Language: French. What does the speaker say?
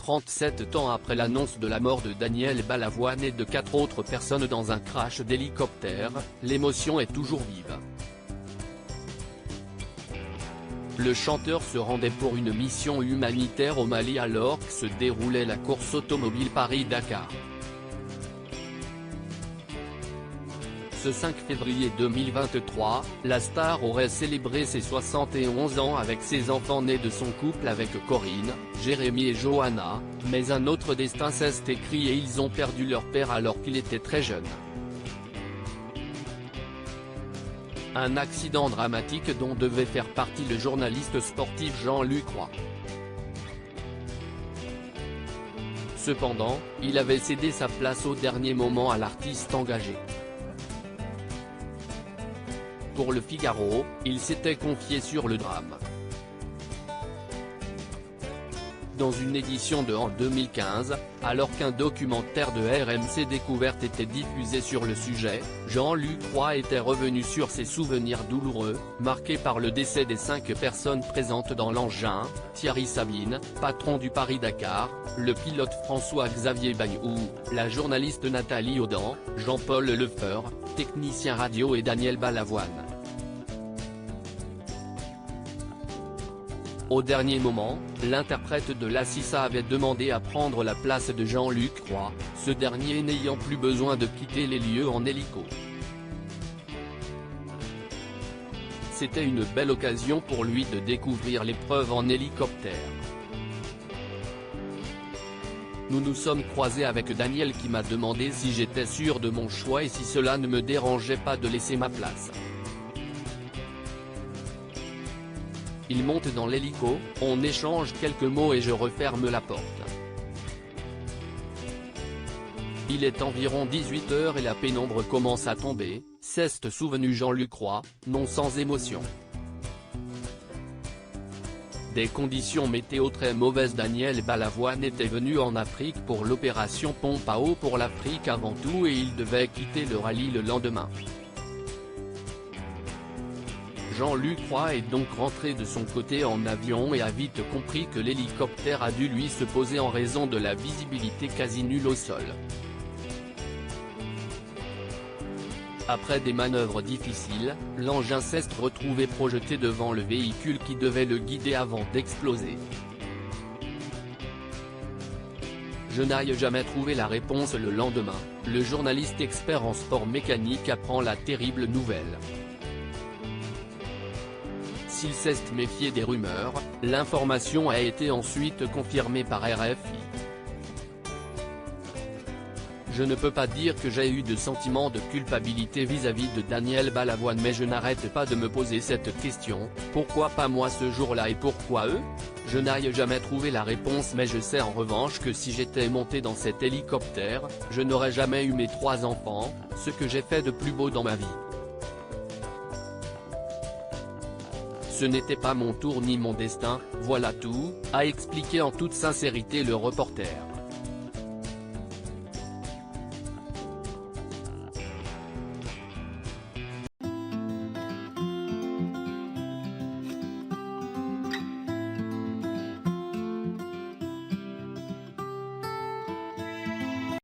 37 ans après l'annonce de la mort de Daniel Balavoine et de 4 autres personnes dans un crash d'hélicoptère, l'émotion est toujours vive. Le chanteur se rendait pour une mission humanitaire au Mali alors que se déroulait la course automobile Paris-Dakar. Ce 5 février 2023, la star aurait célébré ses 71 ans avec ses enfants nés de son couple avec Corinne, Jérémy et Johanna, mais un autre destin s'est écrit et ils ont perdu leur père alors qu'il était très jeune. Un accident dramatique dont devait faire partie le journaliste sportif Jean-Luc Roy. Cependant, il avait cédé sa place au dernier moment à l'artiste engagé. Pour Le Figaro, il s'était confié sur le drame. Dans une édition de en 2015, alors qu'un documentaire de RMC Découverte était diffusé sur le sujet, Jean-Luc Roy était revenu sur ses souvenirs douloureux, marqués par le décès des 5 personnes présentes dans l'engin: Thierry Sabine, patron du Paris-Dakar, le pilote François-Xavier Bayou, la journaliste Nathalie Audan, Jean-Paul Lefeur, technicien radio et Daniel Balavoine. Au dernier moment, l'interprète de La Sissa avait demandé à prendre la place de Jean-Luc Roy, ce dernier n'ayant plus besoin de quitter les lieux en hélico. C'était une belle occasion pour lui de découvrir l'épreuve en hélicoptère. Nous nous sommes croisés avec Daniel qui m'a demandé si j'étais sûr de mon choix et si cela ne me dérangeait pas de laisser ma place. Il monte dans l'hélico, on échange quelques mots et je referme la porte. Il est environ 18 h et la pénombre commence à tomber, s'est souvenu Jean-Luc Roy, non sans émotion. Des conditions météo très mauvaises. Daniel Balavoine était venu en Afrique pour l'opération Pompe à eau pour l'Afrique avant tout et il devait quitter le rallye le lendemain. Jean-Luc Roy est donc rentré de son côté en avion et a vite compris que l'hélicoptère a dû lui se poser en raison de la visibilité quasi nulle au sol. Après des manœuvres difficiles, l'engin s'est retrouvé projeté devant le véhicule qui devait le guider avant d'exploser. Je n'ai jamais trouvé la réponse. Le lendemain, le journaliste expert en sport mécanique apprend la terrible nouvelle. S'il s'est méfié des rumeurs, l'information a été ensuite confirmée par RFI. Je ne peux pas dire que j'ai eu de sentiment de culpabilité vis-à-vis de Daniel Balavoine, mais je n'arrête pas de me poser cette question: pourquoi pas moi ce jour-là et pourquoi eux? Je n'ai jamais trouvé la réponse, mais je sais en revanche que si j'étais monté dans cet hélicoptère, je n'aurais jamais eu mes 3 enfants, ce que j'ai fait de plus beau dans ma vie. Ce n'était pas mon tour ni mon destin, voilà tout, a expliqué en toute sincérité le reporter.